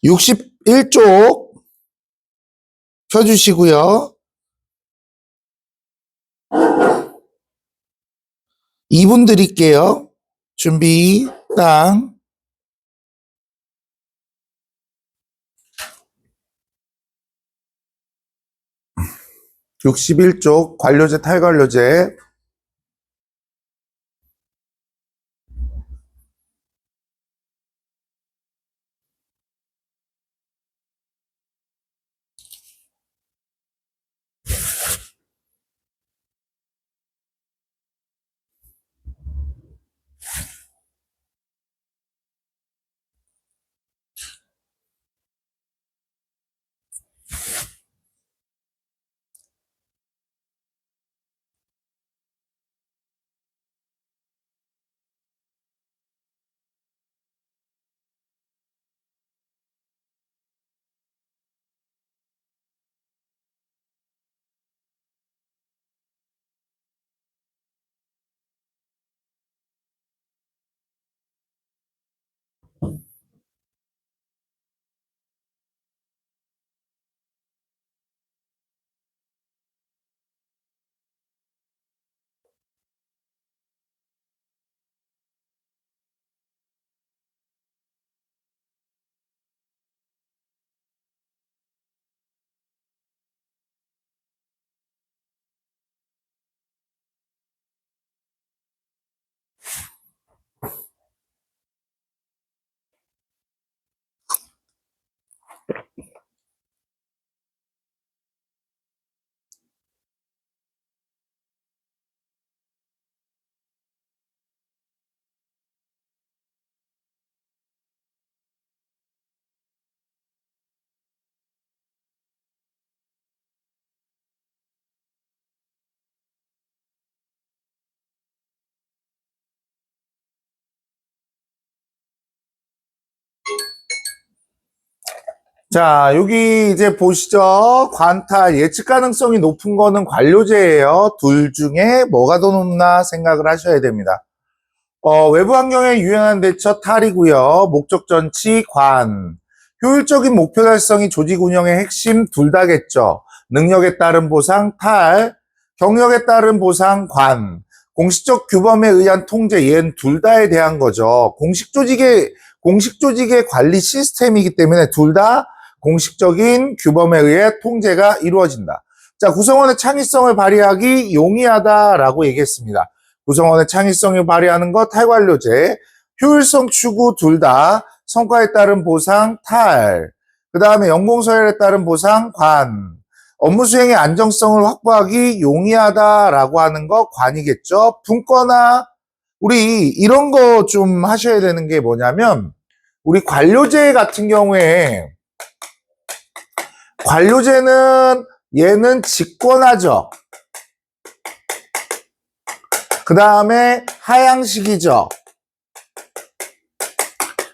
61쪽 펴주시고요. 2분 드릴게요. 준비, 땅. 61쪽 관료제, 탈관료제. 자, 여기 이제 보시죠. 관타 예측 가능성이 높은 거는 관료제예요. 둘 중에 뭐가 더 높나 생각을 하셔야 됩니다. 외부 환경에 유연한 대처 탈이고요. 목적 전치 관. 효율적인 목표 달성이 조직 운영의 핵심 둘 다겠죠. 능력에 따른 보상 탈. 경력에 따른 보상 관. 공식적 규범에 의한 통제 얘는 둘 다에 대한 거죠. 공식 조직의 관리 시스템이기 때문에 둘 다 공식적인 규범에 의해 통제가 이루어진다. 자, 구성원의 창의성을 발휘하기 용이하다라고 얘기했습니다. 구성원의 창의성을 발휘하는 것 탈관료제, 효율성 추구 둘 다, 성과에 따른 보상 탈, 그 다음에 연공서열에 따른 보상 관, 업무 수행의 안정성을 확보하기 용이하다라고 하는 거 관이겠죠. 분과나 우리 이런 거 좀 하셔야 되는 게 뭐냐면 우리 관료제 같은 경우에 관료제는 얘는 직권하죠. 그 다음에 하향식이죠.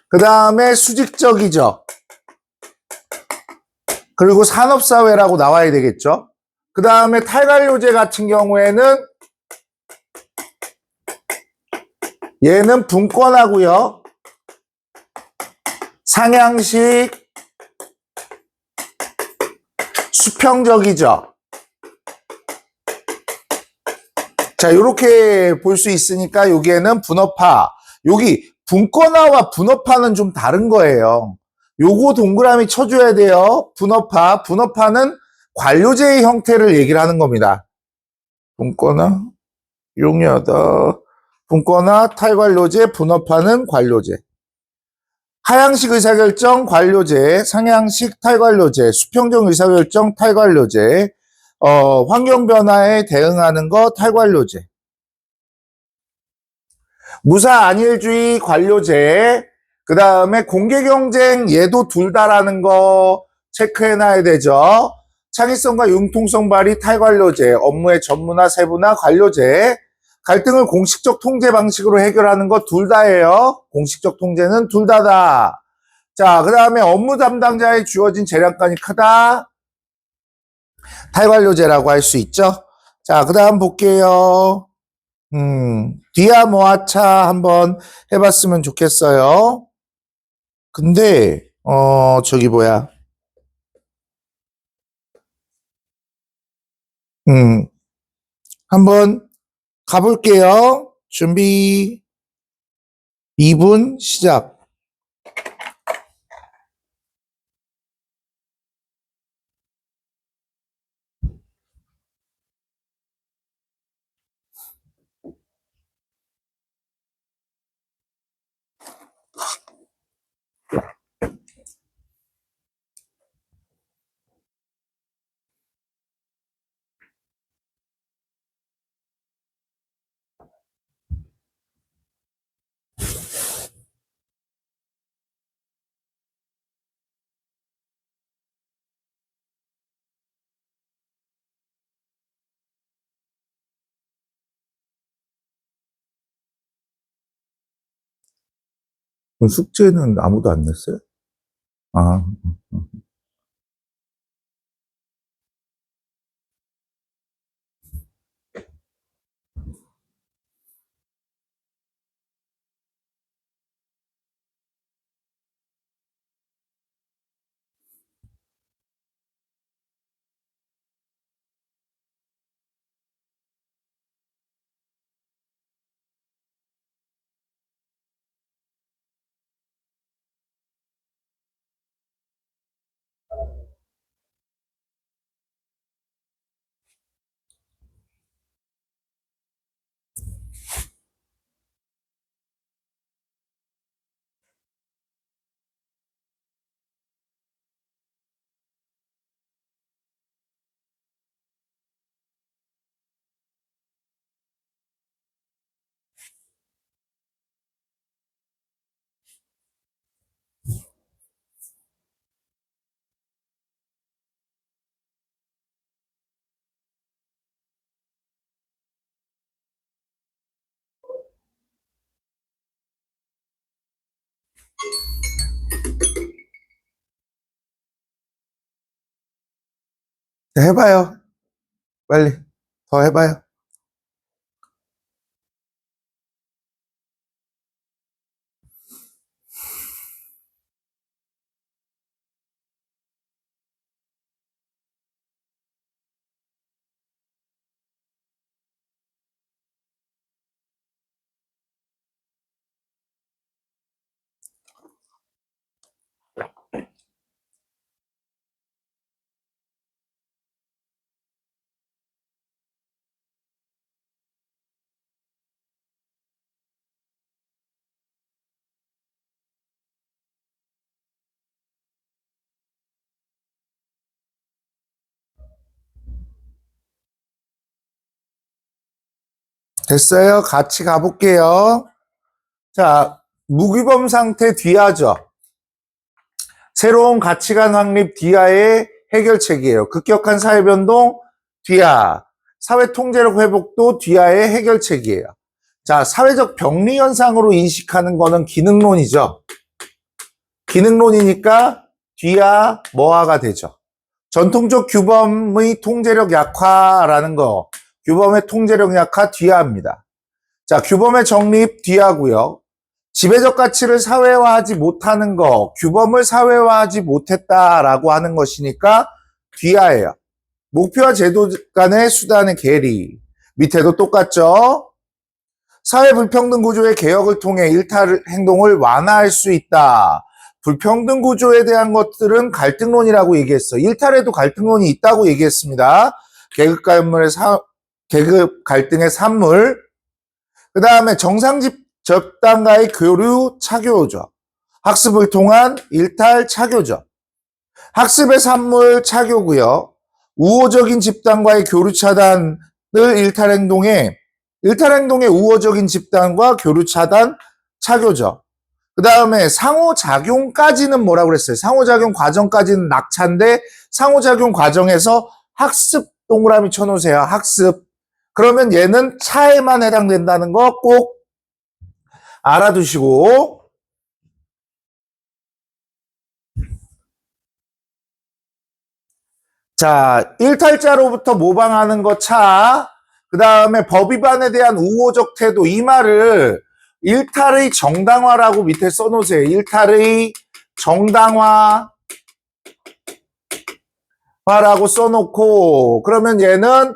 그 다음에 수직적이죠. 그리고 산업사회라고 나와야 되겠죠. 그 다음에 탈관료제 같은 경우에는 얘는 분권하고요. 상향식, 수평적이죠. 자, 이렇게 볼 수 있으니까 여기에는 분업화. 여기 분권화와 분업화는 좀 다른 거예요. 요거 동그라미 쳐줘야 돼요. 분업화. 분업화는 관료제의 형태를 얘기를 하는 겁니다. 분권화, 용이하다. 분권화, 탈관료제, 분업화는 관료제. 하향식 의사결정, 관료제, 상향식 탈관료제, 수평적 의사결정, 탈관료제, 환경 변화에 대응하는 거 탈관료제. 무사 안일주의 관료제, 그 다음에 공개경쟁 얘도 둘 다라는 거 체크해놔야 되죠. 창의성과 융통성 발휘 탈관료제, 업무의 전문화, 세분화 관료제, 갈등을 공식적 통제 방식으로 해결하는 거 둘 다예요. 공식적 통제는 둘 다다. 자, 그 다음에 업무 담당자에 주어진 재량권이 크다. 탈관료제라고 할 수 있죠. 자, 그 다음 볼게요. 뒤야 모아차 한번 해봤으면 좋겠어요. 근데 저기 뭐야. 음, 한번 가볼게요. 준비, 2분 시작. 그럼 숙제는 아무도 안 냈어요? 아, 해봐요. 빨리. 더 해봐요. 됐어요. 같이 가볼게요. 자, 무규범 상태 뒤하죠. 새로운 가치관 확립 뒤하의 해결책이에요. 급격한 사회변동 뒤하. 사회 통제력 회복도 뒤하의 해결책이에요. 자, 사회적 병리 현상으로 인식하는 거는 기능론이죠. 기능론이니까 뒤하 뭐하가 되죠. 전통적 규범의 통제력 약화라는 거. 규범의 통제력 약화 뒤하입니다. 자, 규범의 정립 뒤하고요. 지배적 가치를 사회화하지 못하는 거, 규범을 사회화하지 못했다라고 하는 것이니까 뒤하예요. 목표와 제도 간의 수단의 괴리. 밑에도 똑같죠? 사회 불평등 구조의 개혁을 통해 일탈 행동을 완화할 수 있다. 불평등 구조에 대한 것들은 갈등론이라고 얘기했어. 일탈에도 갈등론이 있다고 얘기했습니다. 계급 갈등의 산물. 그 다음에 정상 집단과의 교류 차교죠. 학습을 통한 일탈 차교죠. 학습의 산물 차교고요. 우호적인 집단과의 교류 차단을 일탈행동의 우호적인 집단과 교류 차단 차교죠. 그 다음에 상호작용까지는 뭐라고 그랬어요? 상호작용 과정까지는 낙차인데 상호작용 과정에서 학습 동그라미 쳐놓으세요. 학습. 그러면 얘는 차에만 해당된다는 거 꼭 알아두시고. 자, 일탈자로부터 모방하는 거 차. 그 다음에 법 위반에 대한 우호적 태도. 이 말을 일탈의 정당화라고 밑에 써놓으세요. 일탈의 정당화라고 써놓고, 그러면 얘는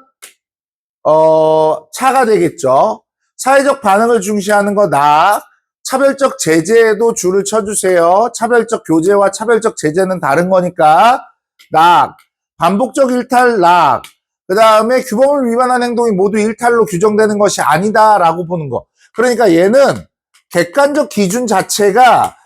차가 되겠죠. 사회적 반응을 중시하는 거 낙. 차별적 제재에도 줄을 쳐주세요. 차별적 교제와 차별적 제재는 다른 거니까 낙. 반복적 일탈 낙. 그 다음에 규범을 위반한 행동이 모두 일탈로 규정되는 것이 아니다라고 보는 거. 그러니까 얘는 객관적 기준 자체가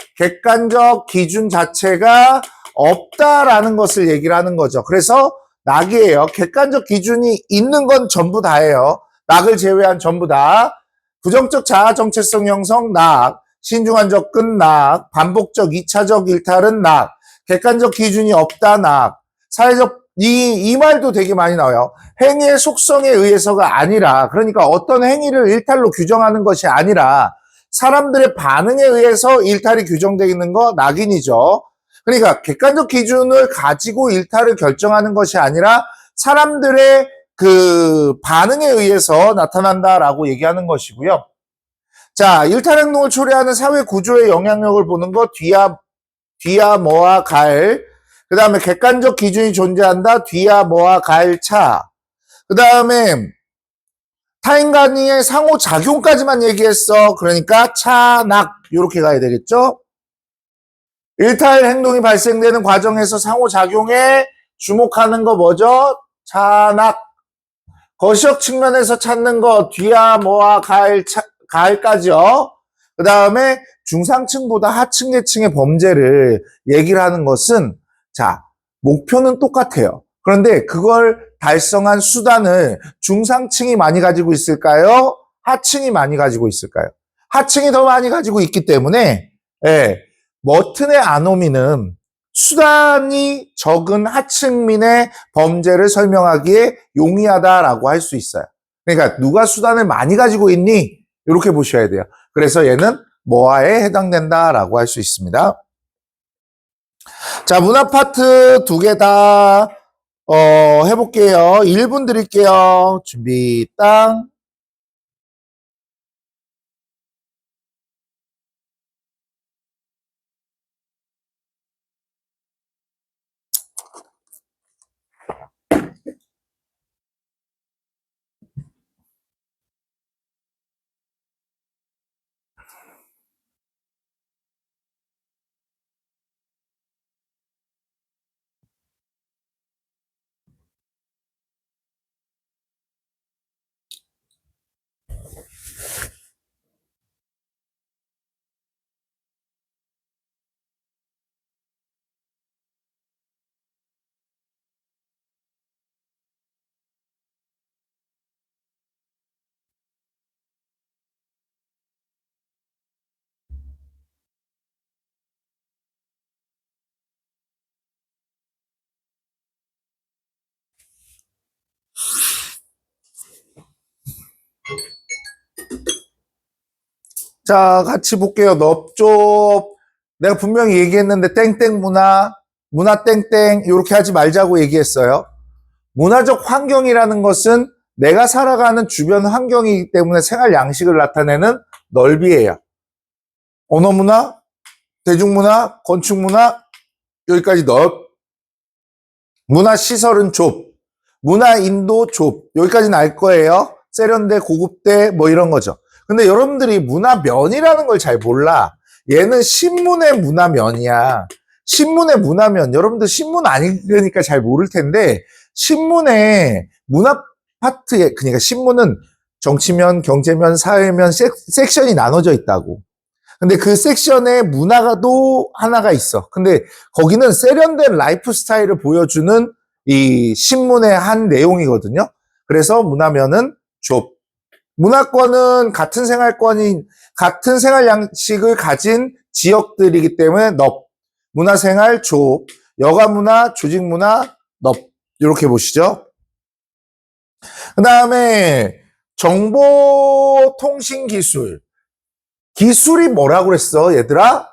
없다라는 것을 얘기를 하는 거죠. 그래서 낙이에요. 객관적 기준이 있는 건 전부 다예요. 낙을 제외한 전부 다. 부정적 자아 정체성 형성 낙, 신중한 접근 낙, 반복적 2차적 일탈은 낙, 객관적 기준이 없다 낙, 사회적 이 말도 되게 많이 나와요. 행위의 속성에 의해서가 아니라, 그러니까 어떤 행위를 일탈로 규정하는 것이 아니라 사람들의 반응에 의해서 일탈이 규정되어 있는 거 낙인이죠. 그러니까 객관적 기준을 가지고 일탈을 결정하는 것이 아니라 사람들의 그 반응에 의해서 나타난다라고 얘기하는 것이고요. 자, 일탈 행동을 초래하는 사회 구조의 영향력을 보는 거 뒤야 뭐와 갈. 그 다음에 객관적 기준이 존재한다. 뒤야 뭐와 갈 차. 그 다음에 타인 간의 상호작용까지만 얘기했어. 그러니까 차낙 이렇게 가야 되겠죠. 일탈 행동이 발생되는 과정에서 상호작용에 주목하는 거 뭐죠? 차낙. 거시적 측면에서 찾는 거 뒤야 뭐와 가을까지요. 그 다음에 중상층보다 하층 계층의 범죄를 얘기를 하는 것은 자 목표는 똑같아요. 그런데 그걸 달성한 수단을 중상층이 많이 가지고 있을까요? 하층이 많이 가지고 있을까요? 하층이 더 많이 가지고 있기 때문에 머튼의 아노미는 수단이 적은 하층민의 범죄를 설명하기에 용이하다라고 할 수 있어요. 그러니까 누가 수단을 많이 가지고 있니? 이렇게 보셔야 돼요. 그래서 얘는 뭐하에 해당된다라고 할 수 있습니다. 자, 문화 파트 2개 다 해볼게요. 1분 드릴게요. 준비 땅. 자, 같이 볼게요. 넙쪽. 내가 분명히 얘기했는데 땡땡 문화 땡땡 이렇게 하지 말자고 얘기했어요. 문화적 환경이라는 것은 내가 살아가는 주변 환경이기 때문에 생활 양식을 나타내는 넓이에요. 언어문화, 대중문화, 건축문화 여기까지 넓. 문화시설은 좁. 문화인도 좁. 여기까지는 알 거예요. 세련돼, 고급돼 뭐 이런 거죠. 근데 여러분들이 문화면이라는 걸 잘 몰라. 얘는 신문의 문화면이야. 신문의 문화면. 여러분들 신문 아니니까 잘 모를 텐데 신문의 문화 파트에 그러니까 신문은 정치면, 경제면, 사회면 섹션이 나눠져 있다고. 근데 그 섹션에 문화가도 하나가 있어. 근데 거기는 세련된 라이프 스타일을 보여주는 이 신문의 한 내용이거든요. 그래서 문화면은 좁. 문화권은 같은 생활 양식을 가진 지역들이기 때문에 넓. 문화생활 좁. 여가문화, 조직문화 넓. 이렇게 보시죠. 그 다음에 정보통신기술. 기술이 뭐라고 그랬어, 얘들아?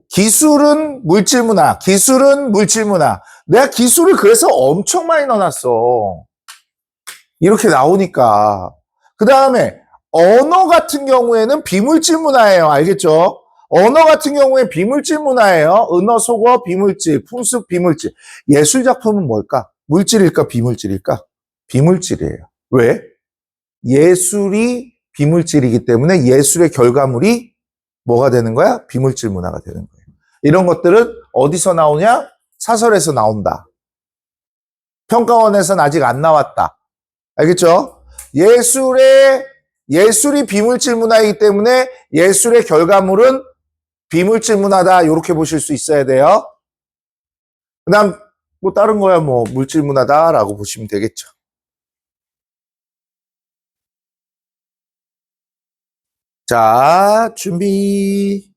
기술은 물질문화. 기술은 물질문화. 내가 기술을 그래서 엄청 많이 넣어놨어. 이렇게 나오니까. 그 다음에 언어 같은 경우에는 비물질 문화예요. 알겠죠? 언어 같은 경우에 비물질 문화예요. 은어, 속어, 비물질, 풍습, 비물질. 예술 작품은 뭘까? 물질일까, 비물질일까? 비물질이에요. 왜? 예술이 비물질이기 때문에 예술의 결과물이 뭐가 되는 거야? 비물질 문화가 되는 거예요. 이런 것들은 어디서 나오냐? 사설에서 나온다. 평가원에서는 아직 안 나왔다. 알겠죠? 예술이 비물질 문화이기 때문에 예술의 결과물은 비물질 문화다. 이렇게 보실 수 있어야 돼요. 그 다음, 뭐 다른 거야, 뭐, 물질 문화다라고 보시면 되겠죠. 자, 준비.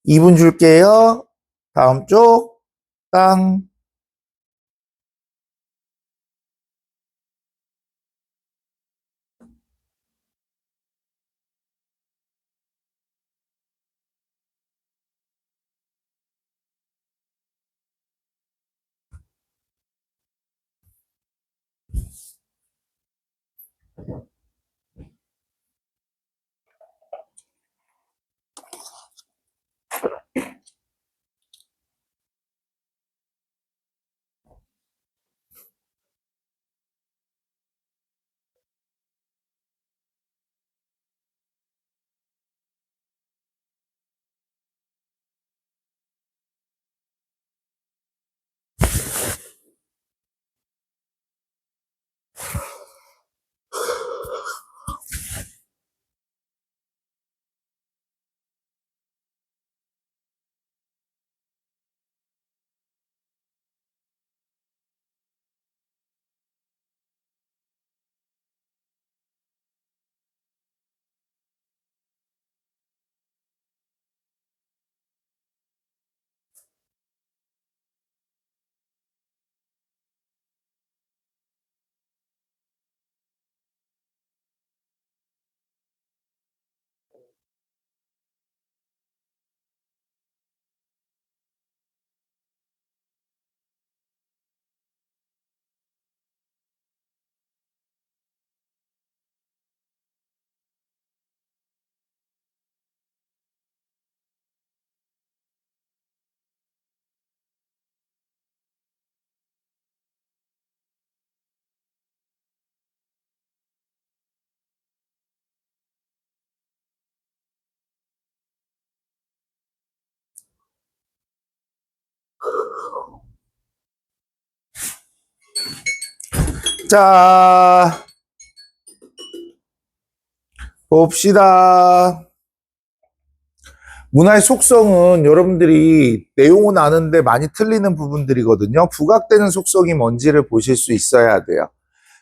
2분 줄게요. 다음 쪽, 땅. 자, 봅시다. 문화의 속성은 여러분들이 내용은 아는데 많이 틀리는 부분들이거든요. 부각되는 속성이 뭔지를 보실 수 있어야 돼요.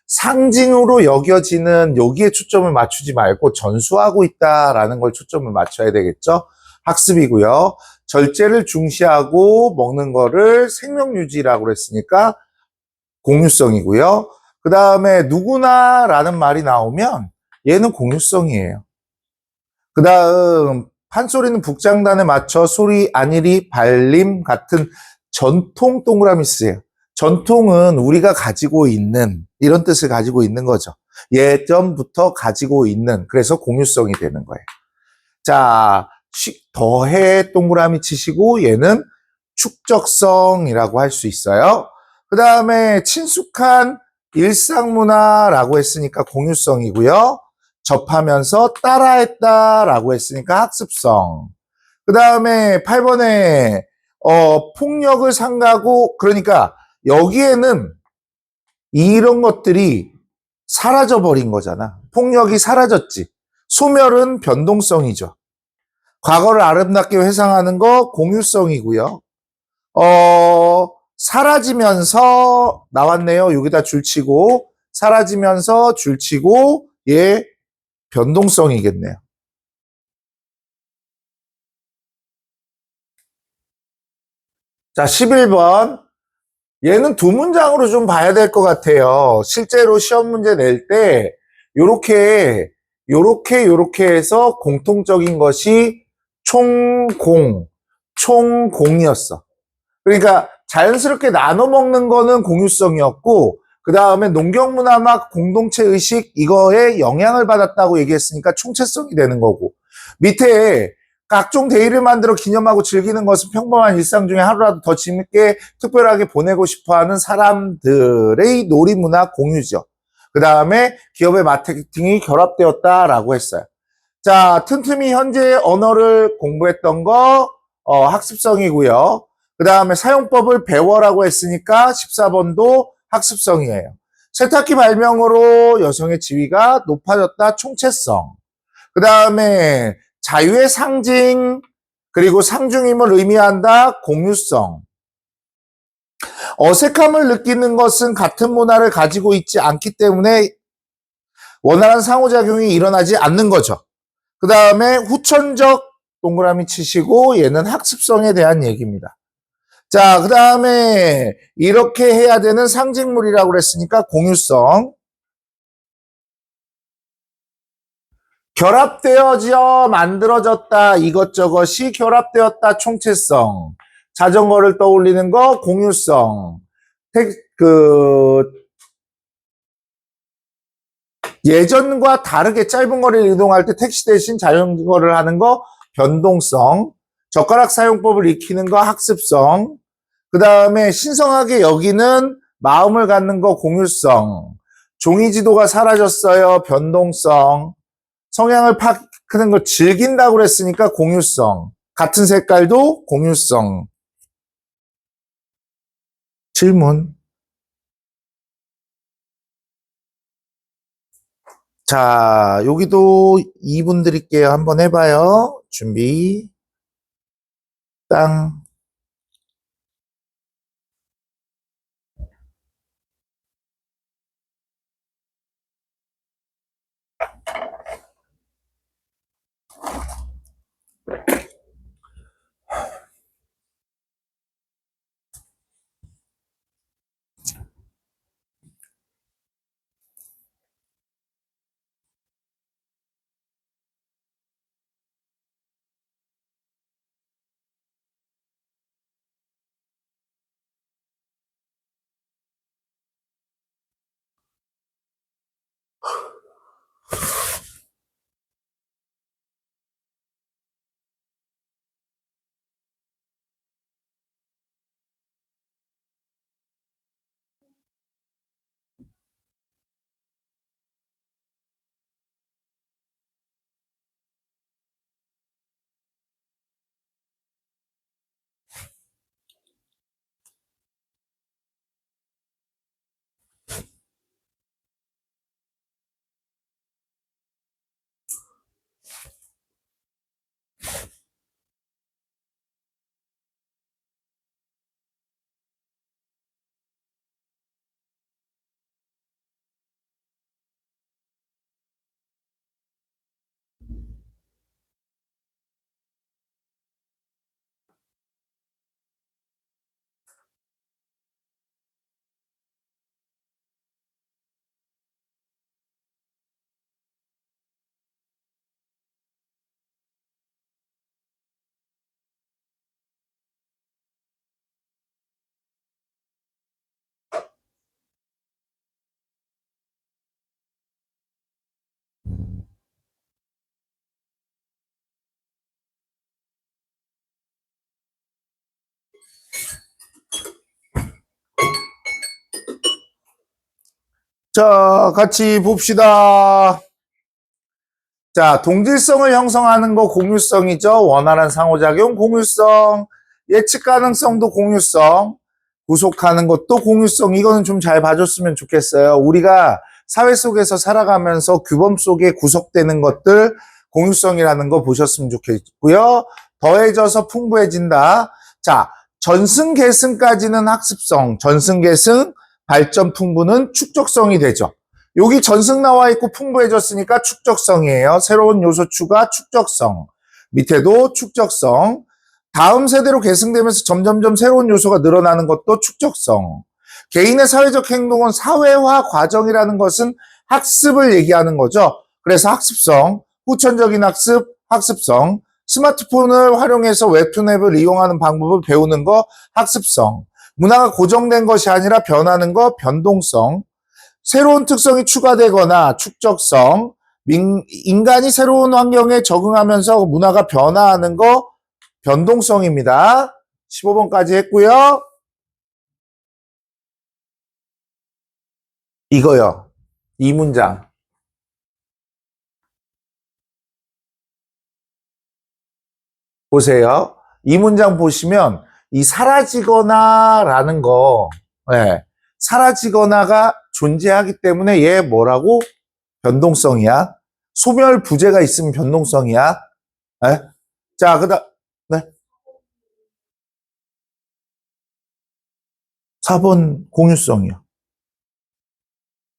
상징으로 여겨지는 여기에 초점을 맞추지 말고 전수하고 있다라는 걸 초점을 맞춰야 되겠죠. 학습이고요. 절제를 중시하고 먹는 거를 생명유지라고 그랬으니까 공유성이고요. 그 다음에 누구나라는 말이 나오면 얘는 공유성이에요. 그 다음 판소리는 북장단에 맞춰 소리, 안일이, 발림 같은 전통 동그라미 쓰세요. 전통은 우리가 가지고 있는 이런 뜻을 가지고 있는 거죠. 예전부터 가지고 있는 그래서 공유성이 되는 거예요. 자, 더해 동그라미 치시고 얘는 축적성이라고 할 수 있어요. 그 다음에 친숙한 일상문화라고 했으니까 공유성이고요. 접하면서 따라했다라고 했으니까 학습성. 그 다음에 8번에 폭력을 삼가고 그러니까 여기에는 이런 것들이 사라져버린 거잖아. 폭력이 사라졌지. 소멸은 변동성이죠. 과거를 아름답게 회상하는 거 공유성이고요. 사라지면서 나왔네요. 여기다 줄치고 사라지면서 줄치고 얘 변동성이겠네요. 자, 11번. 얘는 두 문장으로 좀 봐야 될 것 같아요. 실제로 시험 문제 낼 때 요렇게 해서 공통적인 것이 총공이었어. 그러니까 자연스럽게 나눠 먹는 거는 공유성이었고 그 다음에 농경문화막 공동체 의식 이거에 영향을 받았다고 얘기했으니까 총체성이 되는 거고 밑에 각종 데이를 만들어 기념하고 즐기는 것은 평범한 일상 중에 하루라도 더 재밌게 특별하게 보내고 싶어하는 사람들의 놀이문화 공유죠. 그 다음에 기업의 마케팅이 결합되었다라고 했어요. 자, 틈틈이 현재 언어를 공부했던 거 학습성이고요. 그 다음에 사용법을 배워라고 했으니까 14번도 학습성이에요. 세탁기 발명으로 여성의 지위가 높아졌다, 총체성. 그 다음에 자유의 상징, 그리고 상중임을 의미한다, 공유성. 어색함을 느끼는 것은 같은 문화를 가지고 있지 않기 때문에 원활한 상호작용이 일어나지 않는 거죠. 그 다음에 후천적 동그라미 치시고 얘는 학습성에 대한 얘기입니다. 자, 그 다음에 이렇게 해야 되는 상징물이라고 그랬으니까 공유성. 결합되어져 만들어졌다, 이것저것이 결합되었다, 총체성. 자전거를 떠올리는 거 공유성. 예전과 다르게 짧은 거리를 이동할 때 택시 대신 자전거를 하는 거 변동성. 젓가락 사용법을 익히는 거 학습성. 그 다음에 신성하게 여기는 마음을 갖는 거 공유성. 종이지도가 사라졌어요, 변동성. 성향을 파악하는 거 즐긴다고 그랬으니까 공유성. 같은 색깔도 공유성. 질문. 자, 여기도 2분 드릴게요. 한번 해봐요. 준비. 땅. 자, 같이 봅시다. 자, 동질성을 형성하는 거 공유성이죠. 원활한 상호작용 공유성, 예측 가능성도 공유성, 구속하는 것도 공유성. 이거는 좀 잘 봐줬으면 좋겠어요. 우리가 사회 속에서 살아가면서 규범 속에 구속되는 것들 공유성이라는 거 보셨으면 좋겠고요. 더해져서 풍부해진다. 자, 전승계승까지는 학습성, 전승계승, 발전 풍부는 축적성이 되죠. 여기 전승 나와 있고 풍부해졌으니까 축적성이에요. 새로운 요소 추가 축적성. 밑에도 축적성. 다음 세대로 계승되면서 점점점 새로운 요소가 늘어나는 것도 축적성. 개인의 사회적 행동은 사회화 과정이라는 것은 학습을 얘기하는 거죠. 그래서 학습성, 후천적인 학습, 학습성. 스마트폰을 활용해서 웹툰 앱을 이용하는 방법을 배우는 거 학습성. 문화가 고정된 것이 아니라 변하는 거 변동성. 새로운 특성이 추가되거나 축적성, 인간이 새로운 환경에 적응하면서 문화가 변화하는 거 변동성입니다. 15번까지 했고요. 이거요. 이 문장. 보세요. 이 문장 보시면 이 사라지거나 라는 거, 네. 사라지거나가 존재하기 때문에 얘 뭐라고? 변동성이야. 소멸 부재가 있으면 변동성이야. 네. 자, 그다음 네. 4번 공유성이요.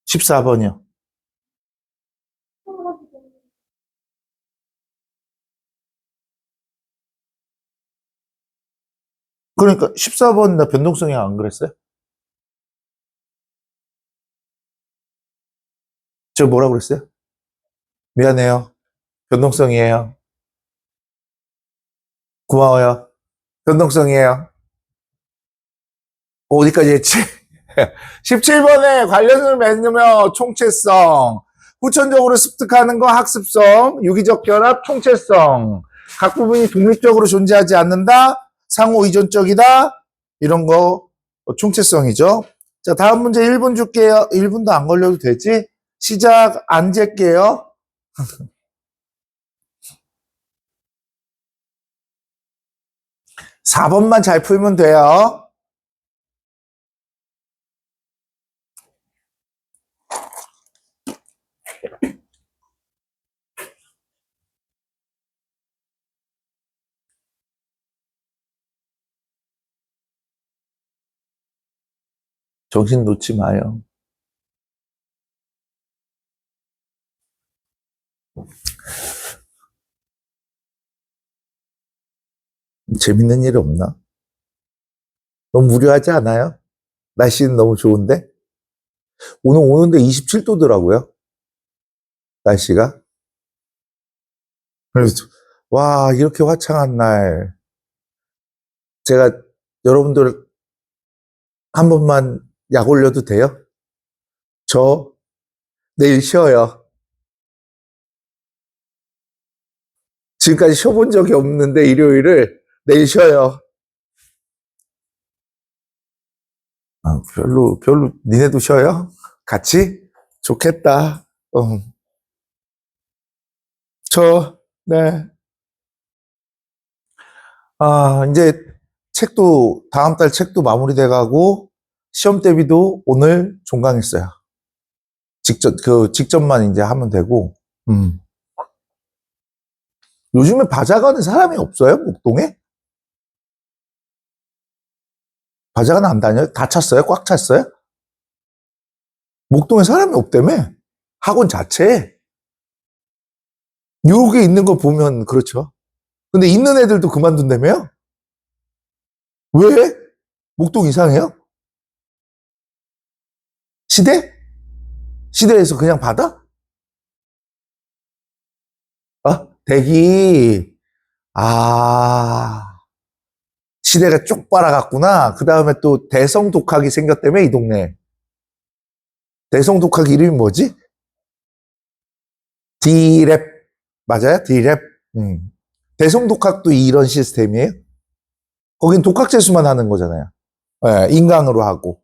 14번이요. 그러니까 14번 나 변동성이 안 그랬어요? 저 뭐라고 그랬어요? 미안해요. 변동성이에요. 고마워요. 변동성이에요. 어디까지 했지? 17번에 관련을 맺으며 총체성, 후천적으로 습득하는 거 학습성, 유기적 결합, 총체성, 각 부분이 독립적으로 존재하지 않는다, 상호 의존적이다, 이런 거 총체성이죠. 자, 다음 문제 1분 줄게요. 1분도 안 걸려도 되지? 시작 안 잴게요. 4번만 잘 풀면 돼요. 정신 놓지 마요. 재밌는 일 없나? 너무 무료하지 않아요? 날씨는 너무 좋은데? 오늘 오는데 27도더라고요. 날씨가. 그래서, 와, 이렇게 화창한 날. 제가 여러분들 한 번만 약 올려도 돼요? 저 내일 쉬어요. 지금까지 쉬어본 적이 없는데 일요일을 내일 쉬어요. 아, 별로, 니네도 쉬어요? 같이? 좋겠다. 네. 아, 이제 책도, 다음 달 책도 마무리돼 가고, 시험 대비도 오늘 종강했어요. 직접만 이제 하면 되고, 음. 요즘에 바자 가는 사람이 없어요? 목동에? 바자가는 안 다녀요? 다 찼어요? 꽉 찼어요? 목동에 사람이 없다며? 학원 자체에? 요게 있는 거 보면 그렇죠. 근데 있는 애들도 그만둔다며요? 왜? 목동 이상해요? 시대? 시대에서 그냥 받아? 대기. 아, 시대가 쪽 빨아갔구나. 그 다음에 또 대성독학이 생겼다며, 이 동네. 대성독학 이름이 뭐지? D랩. 맞아요? D랩. 음. 대성독학도 이런 시스템이에요? 거긴 독학재수만 하는 거잖아요. 네, 인강으로 하고.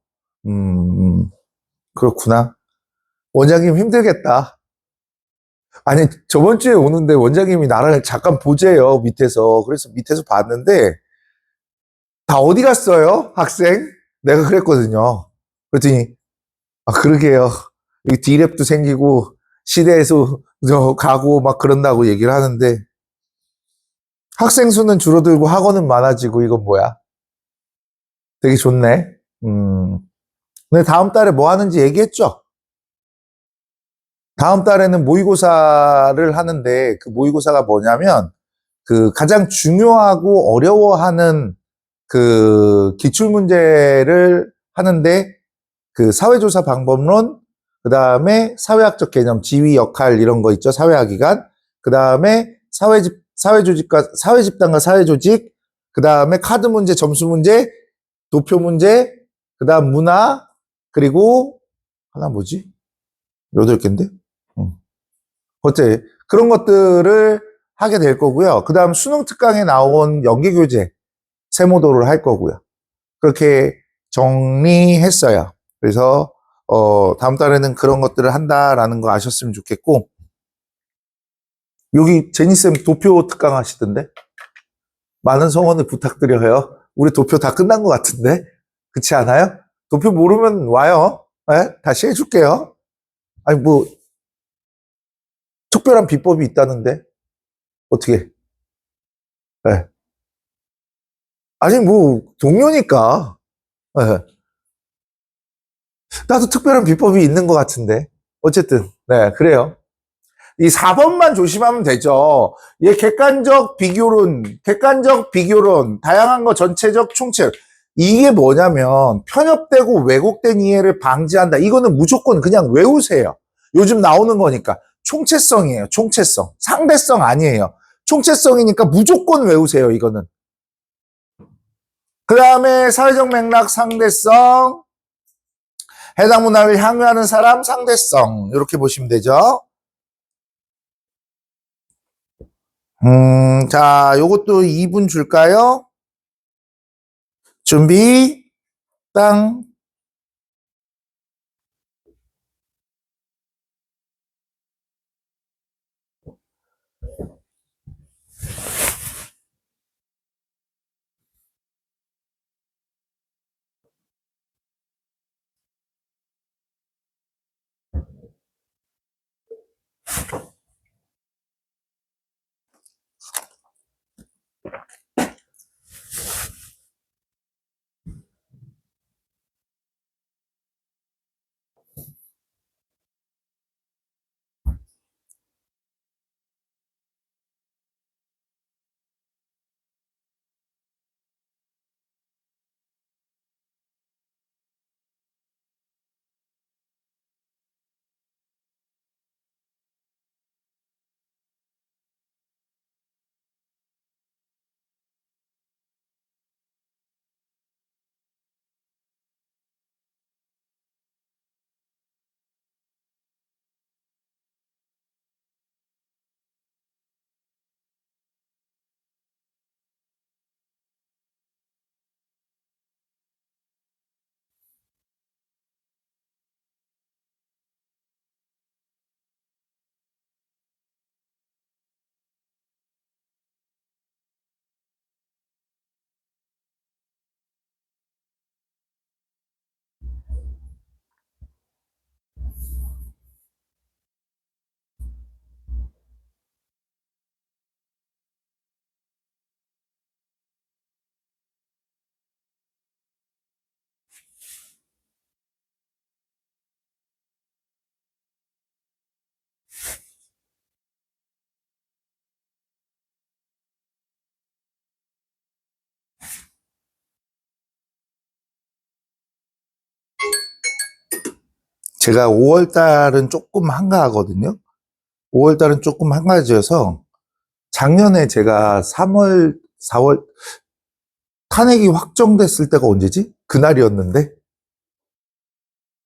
그렇구나. 원장님 힘들겠다. 아니, 저번 주에 오는데 원장님이 나를 잠깐 보재요, 밑에서. 그래서 밑에서 봤는데, 다 어디 갔어요? 학생? 내가 그랬거든요. 그랬더니, 아, 그러게요. 여기 D랩도 생기고, 시대에서 가고 막 그런다고 얘기를 하는데, 학생 수는 줄어들고 학원은 많아지고, 이건 뭐야? 되게 좋네. 근데 다음 달에 뭐 하는지 얘기했죠? 다음 달에는 모의고사를 하는데, 그 모의고사가 뭐냐면, 그 가장 중요하고 어려워하는 그 기출문제를 하는데, 그 사회조사 방법론, 그 다음에 사회학적 개념, 지위, 역할 이런 거 있죠. 사회학기관. 그 다음에 사회조직과 사회집단과 사회조직. 그 다음에 카드 문제, 점수 문제, 도표 문제. 그 다음 문화. 그리고 하나 뭐지? 8개인데? 응. 어째 그런 것들을 하게 될 거고요. 그 다음 수능 특강에 나온 연계교재 세모도를 할 거고요. 그렇게 정리했어요. 그래서 다음 달에는 그런 것들을 한다라는 거 아셨으면 좋겠고, 여기 제니쌤 도표 특강 하시던데? 많은 성원을 부탁드려요. 우리 도표 다 끝난 것 같은데? 그렇지 않아요? 도표 모르면 와요. 네? 다시 해줄게요. 아니, 뭐, 특별한 비법이 있다는데? 어떻게? 네. 아니, 뭐, 동료니까. 네. 나도 특별한 비법이 있는 것 같은데. 어쨌든, 네, 그래요. 이 4번만 조심하면 되죠. 얘 객관적 비교론, 다양한 거 전체적 총책. 이게 뭐냐면 편협되고 왜곡된 이해를 방지한다. 이거는 무조건 그냥 외우세요. 요즘 나오는 거니까. 총체성이에요. 총체성. 상대성 아니에요. 총체성이니까 무조건 외우세요. 이거는. 그 다음에 사회적 맥락 상대성, 해당 문화를 향유하는 사람 상대성 이렇게 보시면 되죠. 자, 요것도 2분 줄까요? 준비, 땅. 제가 5월 달은 조금 한가하거든요. 5월 달은 조금 한가해져서 작년에 제가 3월, 4월 탄핵이 확정됐을 때가 언제지? 그날이었는데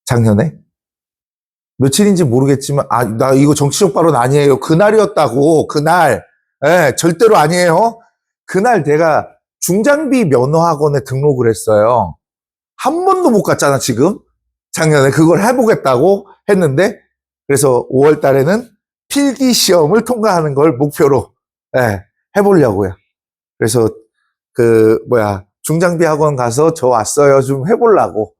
작년에 며칠인지 모르겠지만 나 이거 정치적 발언 아니에요. 그날이었다고. 그날. 예, 절대로 아니에요. 그날 내가 중장비 면허학원에 등록을 했어요. 한 번도 못 갔잖아, 지금. 작년에 그걸 해보겠다고 했는데, 그래서 5월 달에는 필기 시험을 통과하는 걸 목표로, 예, 해보려고요. 그래서, 중장비 학원 가서 저 왔어요. 좀 해보려고.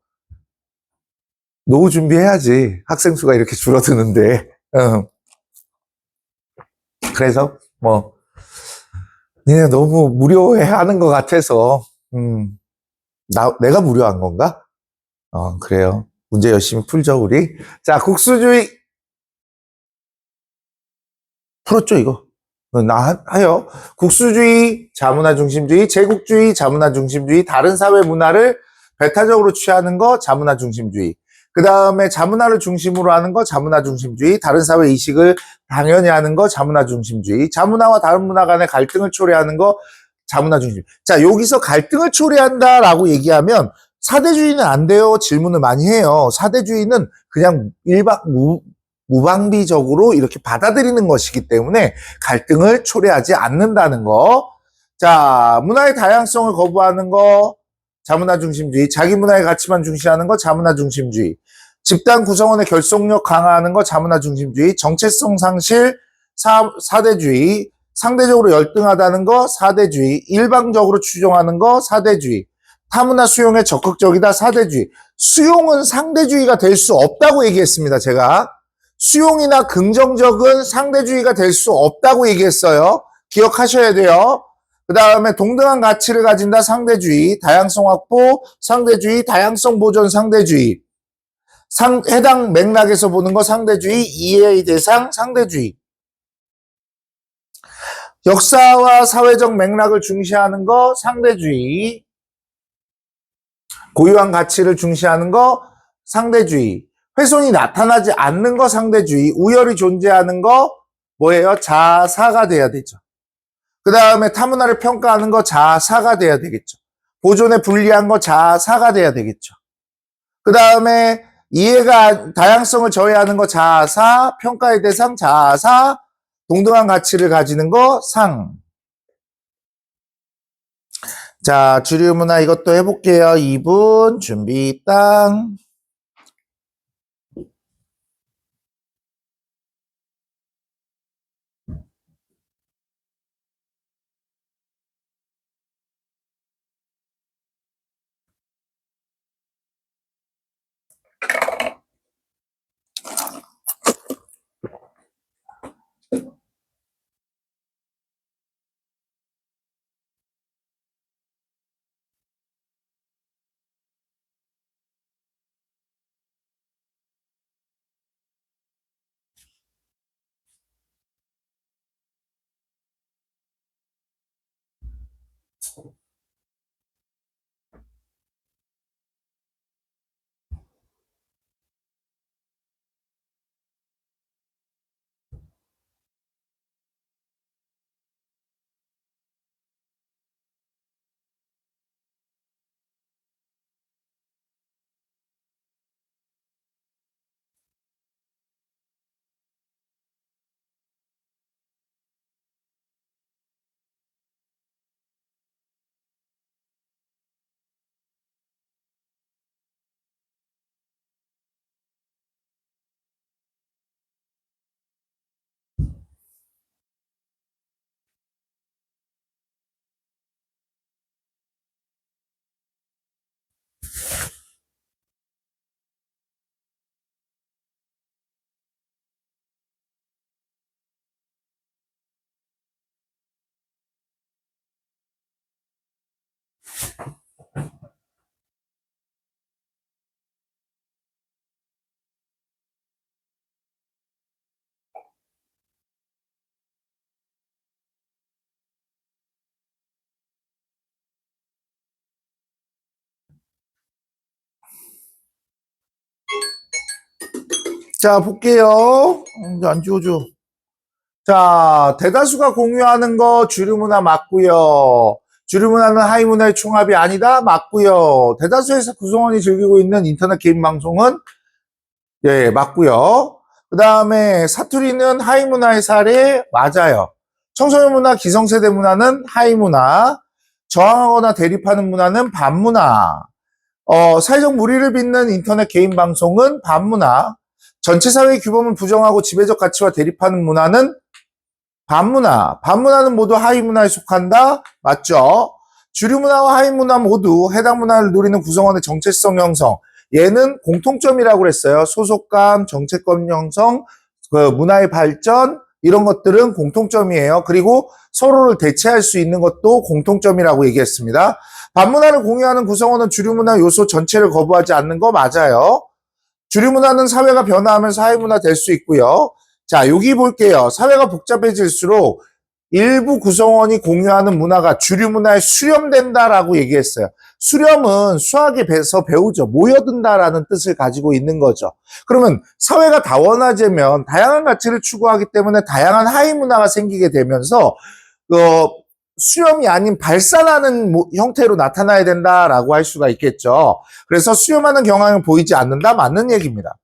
노후 준비해야지. 학생 수가 이렇게 줄어드는데. 그래서, 니네 너무 무료해 하는 것 같아서, 내가 무료한 건가? 그래요. 문제 열심히 풀죠, 우리. 자, 국수주의. 풀었죠, 이거? 하요. 국수주의, 자문화 중심주의, 제국주의, 자문화 중심주의, 다른 사회 문화를 배타적으로 취하는 거, 자문화 중심주의. 그 다음에 자문화를 중심으로 하는 거, 자문화 중심주의. 다른 사회 이식을 당연히 하는 거, 자문화 중심주의. 자문화와 다른 문화 간의 갈등을 초래하는 거, 자문화 중심주의. 자, 여기서 갈등을 초래한다라고 얘기하면 사대주의는 안 돼요. 질문을 많이 해요. 사대주의는 그냥 무방비적으로 이렇게 받아들이는 것이기 때문에 갈등을 초래하지 않는다는 거. 자, 문화의 다양성을 거부하는 거, 자문화 중심주의, 자기 문화의 가치만 중시하는 거, 자문화 중심주의, 집단 구성원의 결속력 강화하는 거, 자문화 중심주의, 정체성 상실, 사대주의, 상대적으로 열등하다는 거, 사대주의, 일방적으로 추종하는 거, 사대주의, 타문화 수용에 적극적이다, 사대주의. 수용은 상대주의가 될 수 없다고 얘기했습니다, 제가. 수용이나 긍정적은 상대주의가 될 수 없다고 얘기했어요. 기억하셔야 돼요. 그 다음에 동등한 가치를 가진다, 상대주의, 다양성 확보, 상대주의, 다양성 보존, 상대주의. 해당 맥락에서 보는 거 상대주의, 이해의 대상, 상대주의. 역사와 사회적 맥락을 중시하는 거 상대주의. 고유한 가치를 중시하는 거 상대주의. 훼손이 나타나지 않는 거 상대주의. 우열이 존재하는 거 뭐예요? 자사가 돼야 되죠. 그 다음에 타문화를 평가하는 거 자사가 돼야 되겠죠. 보존에 불리한 거 자사가 돼야 되겠죠. 그 다음에 다양성을 저해하는 거 자사, 평가의 대상 자사, 동등한 가치를 가지는 거 상. 자, 주류 문화 이것도 해볼게요. 2분 준비 땅. 자, 볼게요. 이제 안 지워줘. 자, 대다수가 공유하는 거 주류문화 맞고요. 주류문화는 하위문화의 총합이 아니다 맞고요. 대다수에서 구성원이 즐기고 있는 인터넷 게임 방송은 예, 맞고요. 그 다음에 사투리는 하위문화의 사례 맞아요. 청소년 문화, 기성세대 문화는 하위문화. 저항하거나 대립하는 문화는 반문화. 사회적 무리를 빚는 인터넷 개인 방송은 반문화. 전체 사회의 규범을 부정하고 지배적 가치와 대립하는 문화는 반문화. 반문화는 모두 하위문화에 속한다. 맞죠? 주류문화와 하위문화 모두 해당 문화를 누리는 구성원의 정체성 형성. 얘는 공통점이라고 그랬어요. 소속감, 정체권 형성, 문화의 발전 이런 것들은 공통점이에요. 그리고 서로를 대체할 수 있는 것도 공통점이라고 얘기했습니다. 반문화를 공유하는 구성원은 주류문화 요소 전체를 거부하지 않는 거 맞아요. 주류문화는 사회가 변화하면서 하위문화 될 수 있고요. 자, 여기 볼게요. 사회가 복잡해질수록 일부 구성원이 공유하는 문화가 주류문화에 수렴된다라고 얘기했어요. 수렴은 수학에서 배우죠. 모여든다라는 뜻을 가지고 있는 거죠. 그러면 사회가 다원화되면 다양한 가치를 추구하기 때문에 다양한 하위문화가 생기게 되면서 수렴이 아닌 발산하는 형태로 나타나야 된다라고 할 수가 있겠죠. 그래서 수렴하는 경향을 보이지 않는다 맞는 얘기입니다.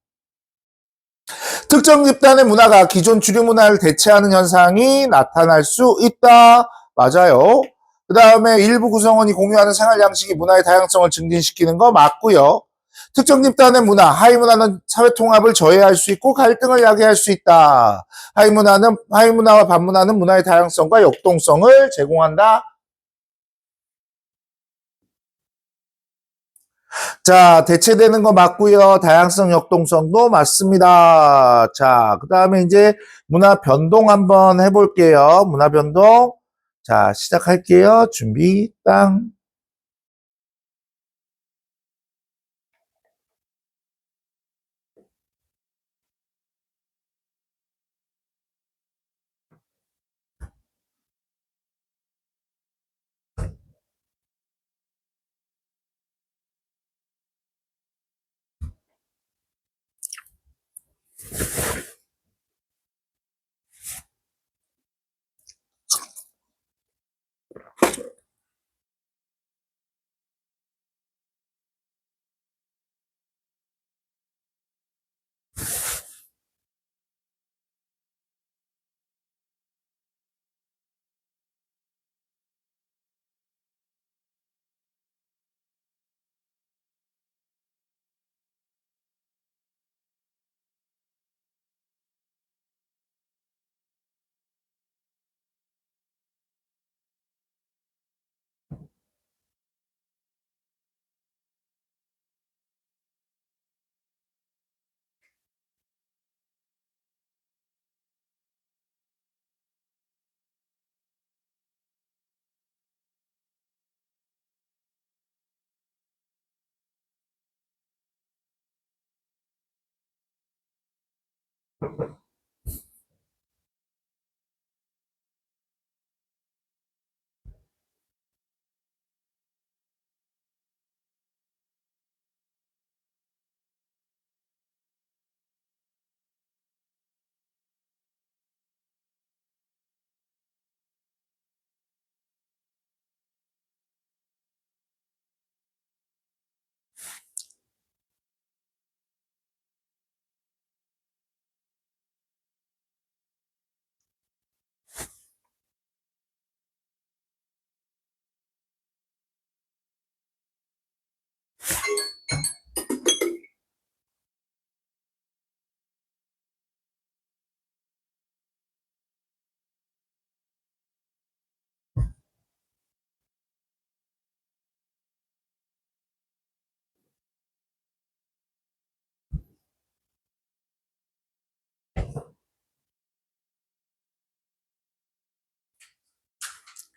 특정 집단의 문화가 기존 주류 문화를 대체하는 현상이 나타날 수 있다. 맞아요. 그 다음에 일부 구성원이 공유하는 생활 양식이 문화의 다양성을 증진시키는 거 맞고요. 특정 집단의 문화, 하위 문화는 사회 통합을 저해할 수 있고 갈등을 야기할 수 있다. 하위 문화와 반문화는 문화의 다양성과 역동성을 제공한다. 자, 대체되는 거 맞고요. 다양성, 역동성도 맞습니다. 자, 그 다음에 이제 문화 변동 한번 해볼게요. 문화 변동. 자, 시작할게요. 준비, 땅.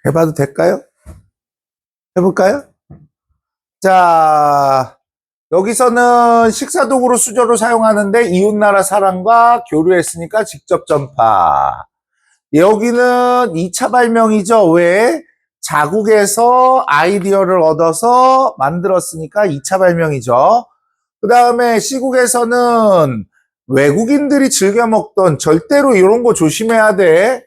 해봐도 될까요? 해볼까요? 자, 여기서는 식사도구로 수저로 사용하는데 이웃나라 사람과 교류했으니까 직접 전파. 여기는 2차 발명이죠. 왜? 자국에서 아이디어를 얻어서 만들었으니까 2차 발명이죠. 그 다음에 시국에서는 외국인들이 즐겨 먹던 절대로 이런 거 조심해야 돼.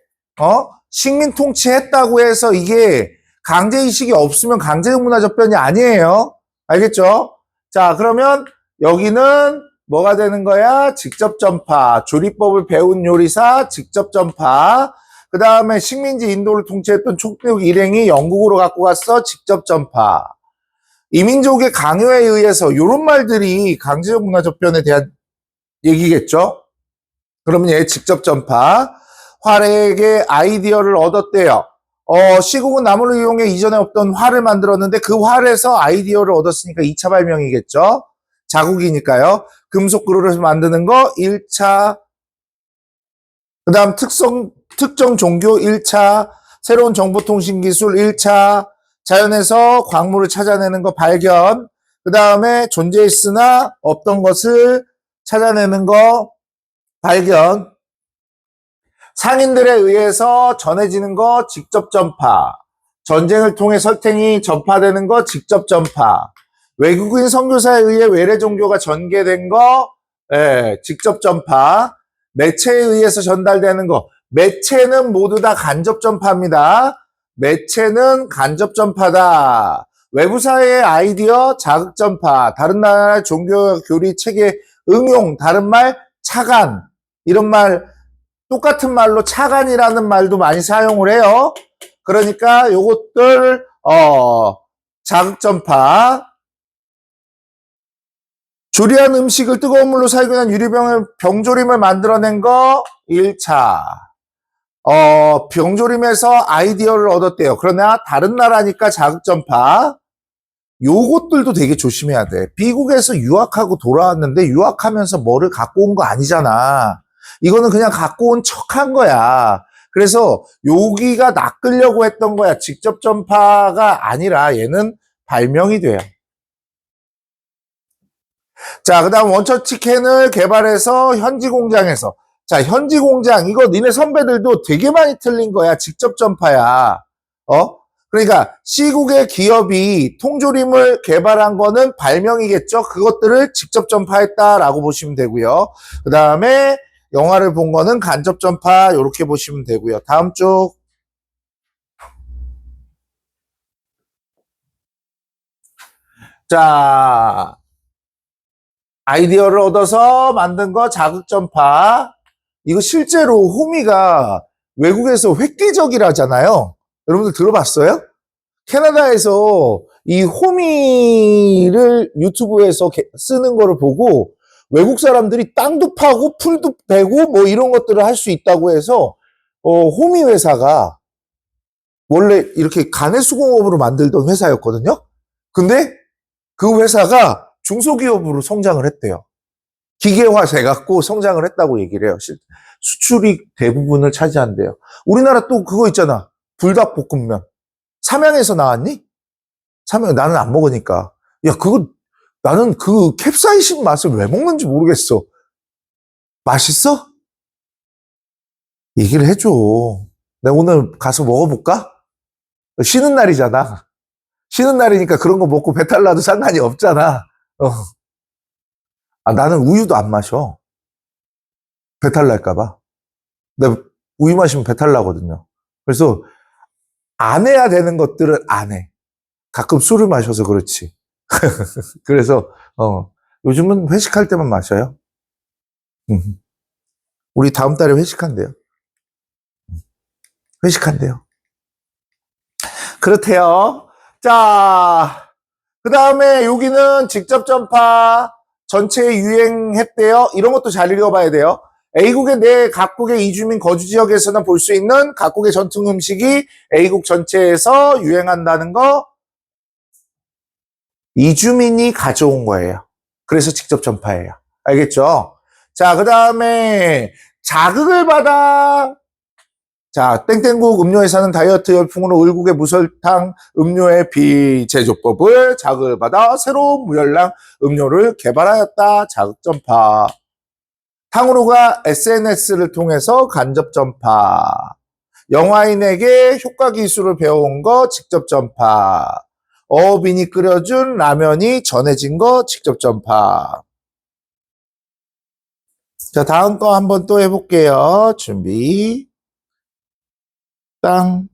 식민 통치했다고 해서 이게 강제이식이 없으면 강제적 문화적변이 아니에요. 알겠죠? 자, 그러면 여기는 뭐가 되는 거야? 직접 전파. 조리법을 배운 요리사 직접 전파. 그 다음에 식민지 인도를 통치했던 촉국 일행이 영국으로 갖고 갔어. 직접 전파. 이민족의 강요에 의해서 이런 말들이 강제적 문화적변에 대한 얘기겠죠. 그러면 얘 직접 전파. 활에게 아이디어를 얻었대요. 시국은 나무를 이용해 이전에 없던 활을 만들었는데 그 활에서 아이디어를 얻었으니까 2차 발명이겠죠. 자국이니까요. 금속 그릇을 만드는 거 1차. 그 다음 특정 종교 1차. 새로운 정보통신 기술 1차. 자연에서 광물을 찾아내는 거 발견. 그 다음에 존재했으나 없던 것을 찾아내는 거 발견. 상인들에 의해서 전해지는 거 직접 전파. 전쟁을 통해 설탕이 전파되는 거 직접 전파. 외국인 선교사에 의해 외래 종교가 전개된 거 직접 전파. 매체에 의해서 전달되는 거. 매체는 모두 다 간접 전파입니다. 매체는 간접 전파다. 외부 사회의 아이디어 자극 전파. 다른 나라 종교 교리 체계 응용. 다른 말 차간, 이런 말, 똑같은 말로 차간이라는 말도 많이 사용을 해요. 그러니까 요것들, 자극전파, 조리한 음식을 뜨거운 물로 살균한 유리병을 병조림을 만들어낸 거 1차. 병조림에서 아이디어를 얻었대요. 그러나 다른 나라니까 자극전파. 요것들도 되게 조심해야 돼. 미국에서 유학하고 돌아왔는데 유학하면서 뭐를 갖고 온 거 아니잖아. 이거는 그냥 갖고 온 척한 거야. 그래서 여기가 낚으려고 했던 거야. 직접 전파가 아니라 얘는 발명이 돼요. 자, 그 다음 원처치캔을 개발해서 현지 공장에서. 자, 현지 공장. 이거 니네 선배들도 되게 많이 틀린 거야. 직접 전파야. 어? 그러니까 C국의 기업이 통조림을 개발한 거는 발명이겠죠. 그것들을 직접 전파했다라고 보시면 되고요. 그 다음에 영화를 본 거는 간접 전파 이렇게 보시면 되고요. 다음 쪽. 자, 아이디어를 얻어서 만든 거 자극전파. 이거 실제로 호미가 외국에서 획기적이라잖아요. 여러분들 들어봤어요? 캐나다에서 이 호미를 유튜브에서 쓰는 거를 보고 외국 사람들이 땅도 파고 풀도 베고 뭐 이런 것들을 할 수 있다고 해서 호미 회사가 원래 이렇게 가내수공업으로 만들던 회사였거든요. 근데 그 회사가 중소기업으로 성장을 했대요. 기계화 돼갖고 성장을 했다고 얘기를 해요. 수출이 대부분을 차지한대요. 우리나라 또 그거 있잖아. 불닭볶음면. 삼양에서 나왔니? 삼양 나는 안 먹으니까. 야, 그거 나는 그 캡사이신 맛을 왜 먹는지 모르겠어. 맛있어? 얘기를 해줘. 내가 오늘 가서 먹어볼까? 쉬는 날이잖아. 쉬는 날이니까 그런 거 먹고 배탈 나도 상관이 없잖아. 어. 아, 나는 우유도 안 마셔. 배탈 날까봐. 내가 우유 마시면 배탈 나거든요. 그래서 안 해야 되는 것들은 안 해. 가끔 술을 마셔서 그렇지. 그래서 요즘은 회식할 때만 마셔요. 음. 우리 다음 달에 회식한대요. 회식한대요. 그렇대요. 자, 그 다음에 여기는 직접 전파 전체에 유행했대요. 이런 것도 잘 읽어봐야 돼요. A국의 내 각국의 이주민 거주 지역에서는 볼 수 있는 각국의 전통 음식이 A국 전체에서 유행한다는 거 이주민이 가져온 거예요. 그래서 직접 전파예요. 알겠죠? 자, 그 다음에 자극을 받아. 자, 땡땡국 음료회사는 다이어트 열풍으로 을국의 무설탕 음료의 비제조법을 자극을 받아 새로운 무열량 음료를 개발하였다. 자극 전파. 탕후루가 SNS를 통해서 간접 전파. 영화인에게 효과 기술을 배운 거 직접 전파. 어업인이 끓여준 라면이 전해진 거 직접 전파. 자, 다음 거 한번 또 해볼게요. 준비. 땅.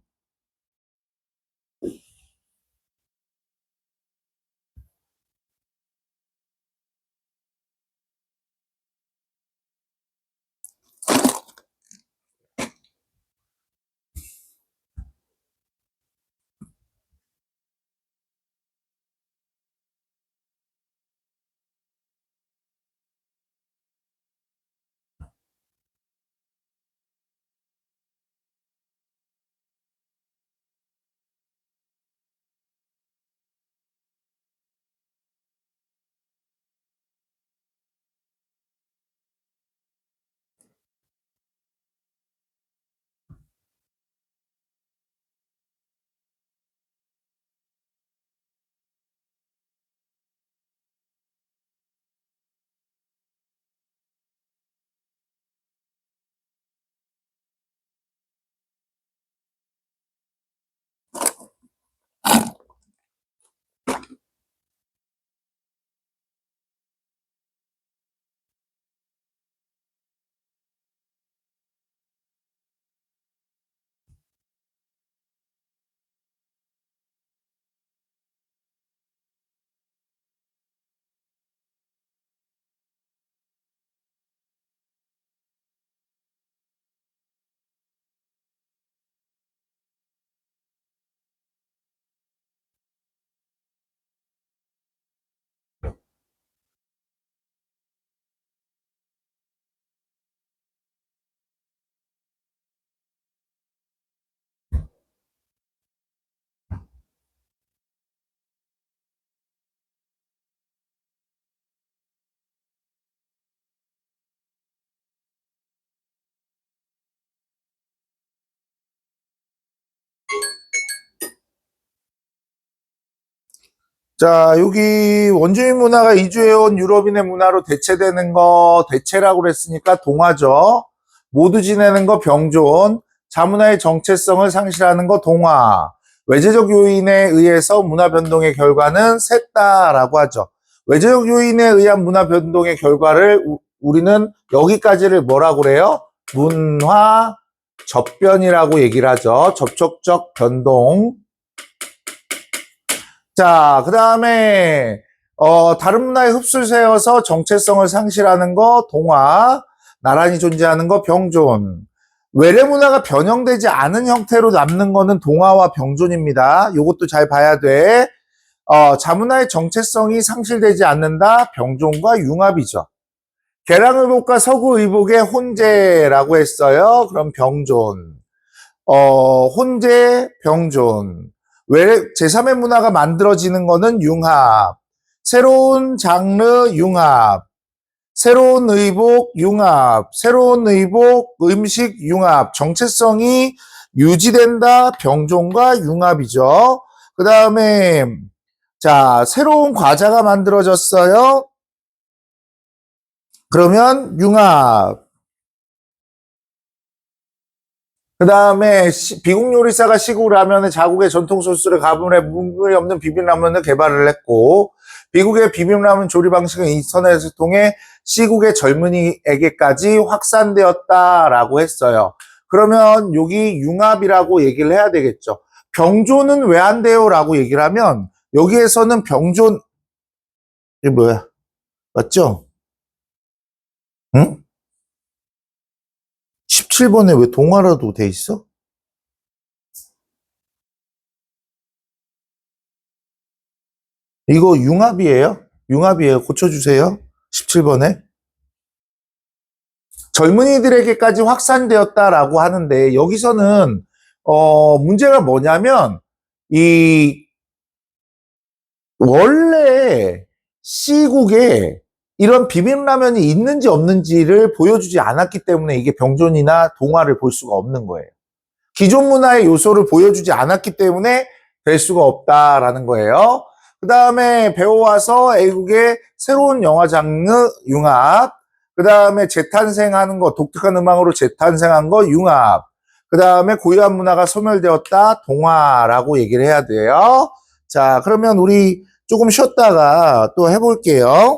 자, 여기 원주민 문화가 이주해온 유럽인의 문화로 대체되는 거, 대체라고 그랬으니까 동화죠. 모두 지내는 거 병존, 자문화의 정체성을 상실하는 거 동화, 외재적 요인에 의해서 문화 변동의 결과는 셋다라고 하죠. 외재적 요인에 의한 문화 변동의 결과를 우리는 여기까지를 뭐라고 그래요? 문화 접변이라고 얘기를 하죠. 접촉적 변동. 자, 그 다음에 다른 문화에 흡수되어서 정체성을 상실하는 거 동화, 나란히 존재하는 거 병존. 외래 문화가 변형되지 않은 형태로 남는 거는 동화와 병존입니다. 이것도 잘 봐야 돼. 자문화의 정체성이 상실되지 않는다. 병존과 융합이죠. 계량의복과 서구의복의 혼재라고 했어요. 그럼 병존. 혼재, 병존. 제3의 문화가 만들어지는 거는 융합. 새로운 장르 융합. 새로운 의복 융합. 새로운 의복 음식 융합. 정체성이 유지된다. 병존과 융합이죠. 그 다음에 자, 새로운 과자가 만들어졌어요. 그러면 융합. 그 다음에 비국 요리사가 시국 라면의 자국의 전통 소스를 가물에 문물이 없는 비빔라면을 개발을 했고, 미국의 비빔라면 조리 방식은 인터넷을 통해 시국의 젊은이에게까지 확산되었다라고 했어요. 그러면 여기 융합이라고 얘기를 해야 되겠죠. 병존은 왜 안 돼요? 라고 얘기를 하면 여기에서는 병존, 이게 뭐야? 맞죠? 응? 17번에 왜 동화라도 돼 있어? 이거 융합이에요? 융합이에요. 고쳐주세요. 17번에. 젊은이들에게까지 확산되었다라고 하는데, 여기서는, 문제가 뭐냐면, 이, 원래 시국에 이런 비빔라면이 있는지 없는지를 보여주지 않았기 때문에 이게 병존이나 동화를 볼 수가 없는 거예요. 기존 문화의 요소를 보여주지 않았기 때문에 될 수가 없다라는 거예요. 그 다음에 배워와서 애국의 새로운 영화 장르 융합, 그 다음에 재탄생하는 거, 독특한 음악으로 재탄생한 거 융합, 그 다음에 고유한 문화가 소멸되었다 동화라고 얘기를 해야 돼요. 자, 그러면 우리 조금 쉬었다가 또 해볼게요.